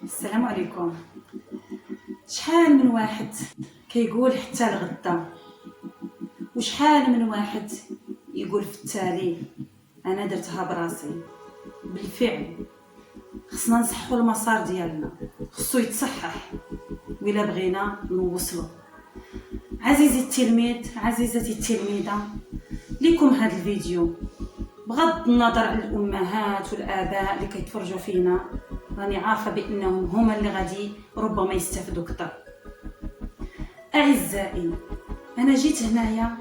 السلام عليكم. شحال من واحد كيقول حتى الغدا، وشحال من واحد يقول في التالي انا درتها براسي. بالفعل خصنا نصحوا المسار ديالنا، خصو يتصحح ولا بغينا نوصلوا. عزيزي التلميذ، عزيزتي التلميذه، ليكم هذا الفيديو بغض النظر عن الامهات والاباء اللي كيتفرجوا فينا، راني عارفه بانهم هما اللي غادي ربما يستافدوا اكثر. اعزائي، انا جيت هنايا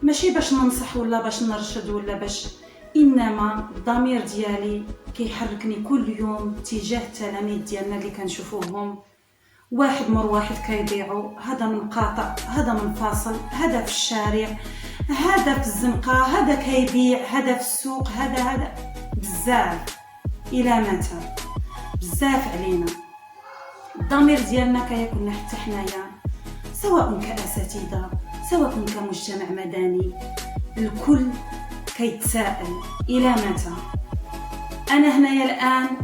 ماشي باش ننصح ولا باش نرشد ولا باش، انما الضمير ديالي كيحركني كل يوم تجاه التلاميذ ديالنا اللي كنشوفوهم واحد مر واحد كيضيعوا، هذا من قاطع، هذا من فاصل، هذا في الشارع، هذا في الزنقه، هذا كيبيع، هذا في السوق، هذا بزاف. الى متى؟ بزاف علينا. الضمير ديالنا كياكلنا حتى حنايا، سواء كاساتذه سواء كمجتمع مدني، الكل كيتساءل الى متى. انا هنايا الان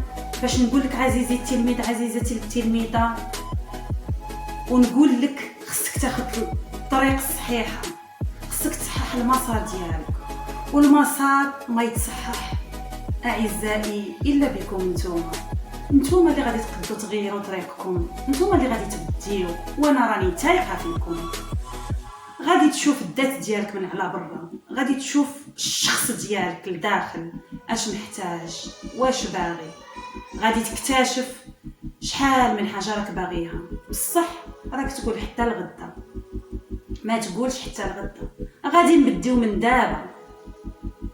باش نقول لك عزيزي التلميذ، عزيزتي التلميذه، ونقول لك خصك تاخذ الطريق الصحيحه، خصك تصحح المسار ديالك، والمسار ما يتصحح اعزائي الا بكم نتوما اللي غادي تقدروا تغيروا طريقكم، نتوما اللي غادي تبديو، وانا راني تايقه فيكم. غادي تشوف الذات ديالك من على برا، غادي تشوف الشخص ديالك لداخل، اش محتاج، واش باغي، غادي تكتشف شحال من حاجه راك باغيها. بصح راك تقول حتى الغدا، ما تقولش حتى الغدا، غادي نبديو من دابا،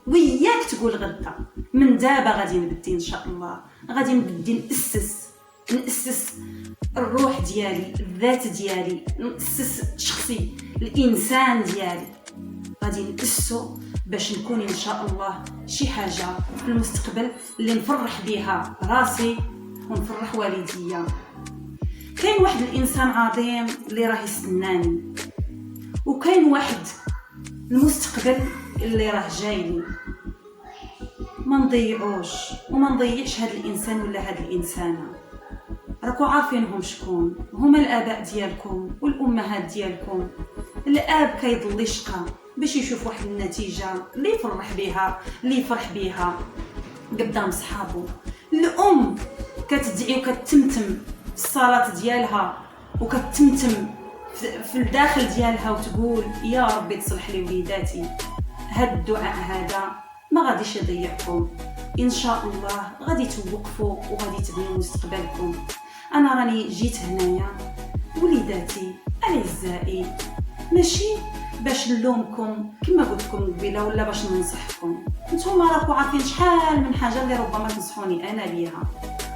وياك تقول غدا، من دابا غادي نبدي ان شاء الله، غادي نبدي نأسس الروح ديالي، الذات ديالي، نأسس شخصي، الانسان ديالي، غادي نأسسو باش نكون ان شاء الله شي حاجه في المستقبل اللي نفرح بها راسي ونفرح والديا. كاين واحد الانسان عظيم اللي راه يستناني، وكاين واحد المستقبل اللي راه جايني. ما نضيعوش وما نضيعش هذا الانسان ولا هذه الانسانه. راكو عارفينهم شكون هما، الاباء ديالكم والامهات ديالكم. الاب كيضل يشقى باش يشوف واحد النتيجه اللي يفرح بها، اللي يفرح بها قدام صحابه. الام كتدعي وكتمتم الصلاه ديالها وكتمتم في الداخل ديالها وتقول يا ربي تصلح لي وليداتي. هاد الدعاء هذا ما غاديش يضيعكم، ان شاء الله غادي توقفوا وغادي تبنيو مستقبلكم. انا راني جيت هنايا وليداتي اعزائي، ماشي باش نلومكم كما قلت لكم قبيله ولا باش ننصحكم، نتوما راكم عارفين شحال من حاجه اللي ربما تنصحوني انا بيها،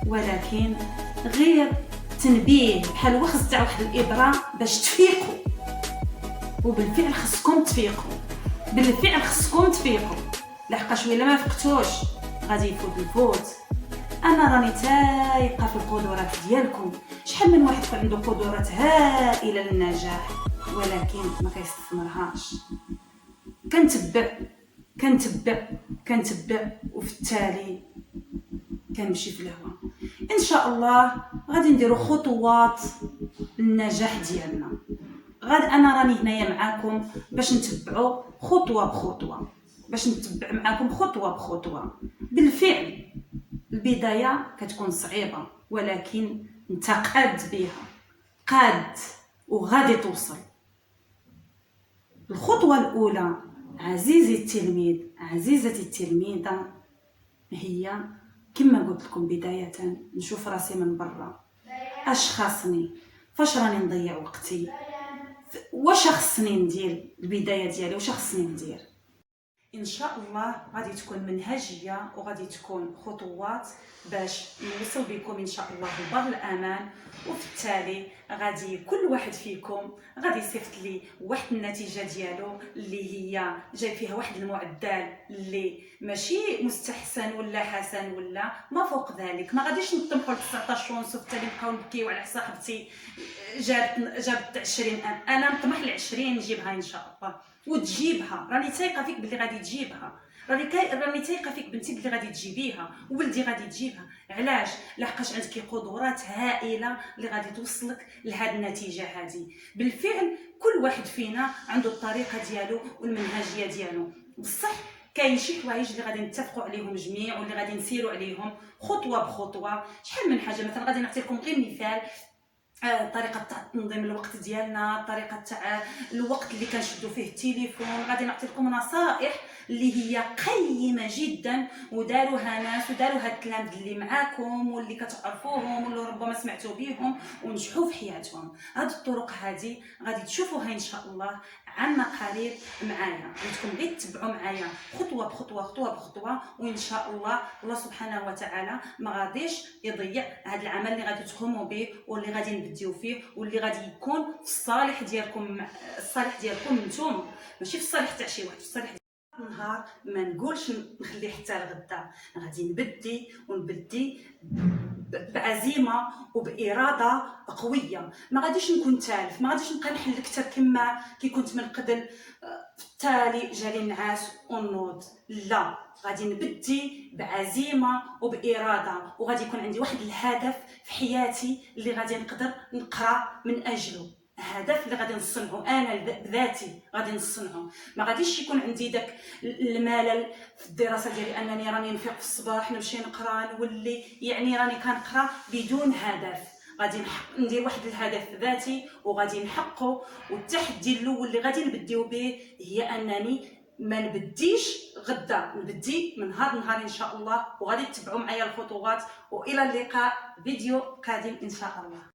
ولكن غير تنبيه بحال وخز تاع واحد الابره باش تفيقوا. وبالفعل خصكم تفيقوا، بالفعل خصكم تفيقوا، لحقاش ولا ما فقتوش غادي يفوت الفوت. انا راني تايقه في القدرات ديالكم. شحال من واحد عنده قدرات هائله للنجاح ولكن ما كيستثمرهاش. كنتبع وفي التالي كنمشي في الهواء. ان شاء الله غادي نديروا خطوات للنجاح ديالنا. انا راني هنايا معاكم باش نتبعوا خطوه بخطوه، باش نتبع معاكم خطوه بخطوه. بالفعل البدايه كتكون صعيبه ولكن انت قاد بها، قاد وغادي توصل. الخطوه الاولى عزيزي التلميذ، عزيزتي التلميذه، هي كما قلت لكم بدايه نشوف راسي من برا. اش خاصني؟ فاش راني نضيع وقتي؟ واش خصني ندير؟ البدايه ديالي واش خصني ندير؟ ان شاء الله غادي تكون منهجيه وغادي تكون خطوات باش نوصل بكم ان شاء الله لبر الامان. وفي التالي غادي كل واحد فيكم غادي يصيفط لي واحد النتيجه ديالو اللي هي جاي فيها واحد المعدل اللي ماشي مستحسن ولا حسن ولا ما فوق ذلك. ما غاديش نطمحوا ل 19 ونص وفي التالي نبقاو نبكيو على صاحبتي جابت 20. انا نطمح ل 20 نجيبها ان شاء الله، وتجيبها، راني ثايقه فيك باللي غادي تجيبها. راني تايقه فيك بنتي بلي غادي تجيبيها، وولدي غادي تجيبها. علاش؟ لحقاش عندك قدرات هائله اللي غادي توصلك لهاد النتيجه هذه. بالفعل كل واحد فينا عنده الطريقه ديالو والمنهجيه ديالو، بصح كاين شي حوايج اللي غادي نتفقوا عليهم جميع واللي غادي نسيروا عليهم خطوه بخطوه. شحال من حاجه، مثلا غادي نعطي لكم غير مثال. طريقه تاع تنظيم الوقت ديالنا، طريقه تاع الوقت اللي كنشدوا فيه التليفون. غادي نعطي لكم نصائح اللي هي قيمه جدا، وداروها ناس، وداروها التلامذ اللي معاكم واللي كتعرفوهم واللي ربما سمعتوا بهم ونجحوا في حياتهم. هاد الطرق هذه غادي تشوفوها ان شاء الله عما قريب معايا. بدكم غير تتبعوا معايا خطوه بخطوه، خطوه بخطوه، وان شاء الله سبحانه وتعالى ما غاديش يضيع هذا العمل اللي غادي تقوموا به واللي غادي نبديو فيه واللي غادي يكون في الصالح ديالكم، الصالح ديالكم نتوما، ماشي في الصالح تاع شي واحد، في الصالح نهار ما نقولش نخلي حتى لغدا. غادي نبدي بعزيمه وباراده قويه. ما غاديش نكون تالف، ما غاديش نبقى نحل الكتاب كما كي كنت من قبل في التالي جالي النعاس ونوض. لا، غادي نبدي بعزيمه وباراده، وغادي يكون عندي واحد الهدف في حياتي اللي غادي نقدر نقرا من اجله، هدف اللي غادي نصنعه انا بذاتي، غادي نصنعه. ما غاديش يكون عندي داك الملل في الدراسه ديالي انني راني نفيق في الصباح نمشي نقرا نولي يعني راني كنقرا بدون هدف. غادي ندير واحد الهدف ذاتي وغادي نحققه. والتحدي الاول اللي غادي نبديو به هي انني ما نبديش غدا، نبدي من هذا النهار ان شاء الله. وغادي تتبعوا معايا الخطوات، والى اللقاء فيديو قادم ان شاء الله.